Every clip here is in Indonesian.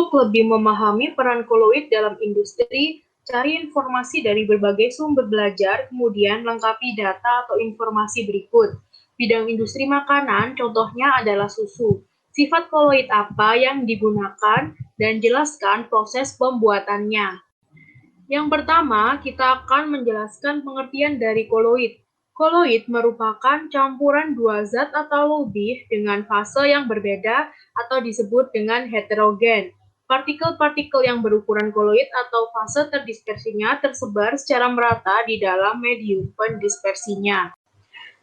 Untuk lebih memahami peran koloid dalam industri, cari informasi dari berbagai sumber belajar, kemudian lengkapi data atau informasi berikut. Bidang industri makanan, contohnya adalah susu. Sifat koloid apa yang digunakan, dan jelaskan proses pembuatannya. Yang pertama, kita akan menjelaskan pengertian dari koloid. Koloid merupakan campuran dua zat atau lebih dengan fase yang berbeda atau disebut dengan heterogen. Partikel-partikel yang berukuran koloid atau fase terdispersinya tersebar secara merata di dalam medium pendispersinya.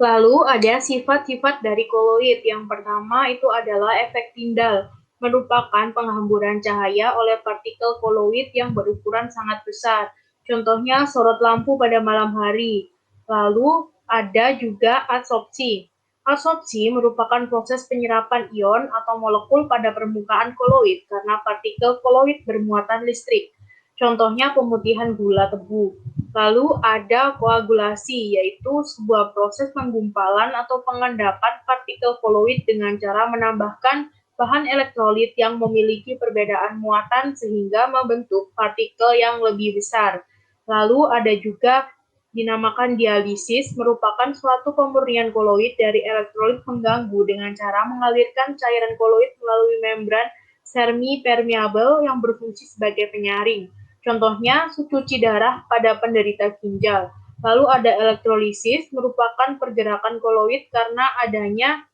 Lalu ada sifat-sifat dari koloid. Yang pertama itu adalah efek Tyndall, merupakan penghamburan cahaya oleh partikel koloid yang berukuran sangat besar. Contohnya sorot lampu pada malam hari. Lalu ada juga adsorpsi. Adsorpsi merupakan proses penyerapan ion atau molekul pada permukaan koloid karena partikel koloid bermuatan listrik. Contohnya pemutihan gula tebu. Lalu ada koagulasi, yaitu sebuah proses penggumpalan atau pengendapan partikel koloid dengan cara menambahkan bahan elektrolit yang memiliki perbedaan muatan sehingga membentuk partikel yang lebih besar. Lalu ada juga dinamakan dialisis, merupakan suatu pemurnian koloid dari elektrolit pengganggu dengan cara mengalirkan cairan koloid melalui membran semi-permeabel yang berfungsi sebagai penyaring. Contohnya, cuci darah pada penderita ginjal. Lalu ada elektrolisis, merupakan pergerakan koloid karena adanya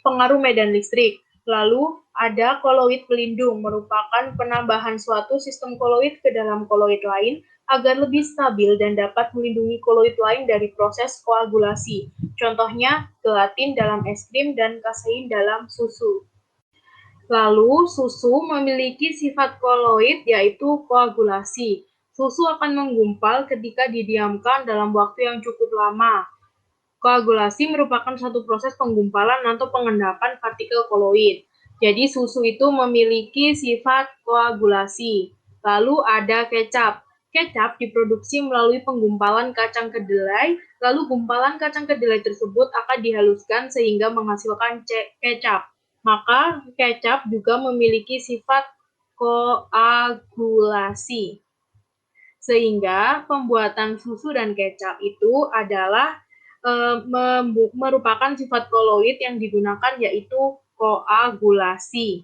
pengaruh medan listrik. Lalu ada koloid pelindung, merupakan penambahan suatu sistem koloid ke dalam koloid lain agar lebih stabil dan dapat melindungi koloid lain dari proses koagulasi. Contohnya, gelatin dalam es krim dan kasein dalam susu. Lalu, susu memiliki sifat koloid, yaitu koagulasi. Susu akan menggumpal ketika didiamkan dalam waktu yang cukup lama. Koagulasi merupakan satu proses penggumpalan atau pengendapan partikel koloid. Jadi, susu itu memiliki sifat koagulasi. Lalu ada kecap. Kecap diproduksi melalui penggumpalan kacang kedelai, lalu gumpalan kacang kedelai tersebut akan dihaluskan sehingga menghasilkan kecap. Maka kecap juga memiliki sifat koagulasi. Sehingga pembuatan susu dan kecap itu adalah merupakan sifat koloid yang digunakan, yaitu koagulasi.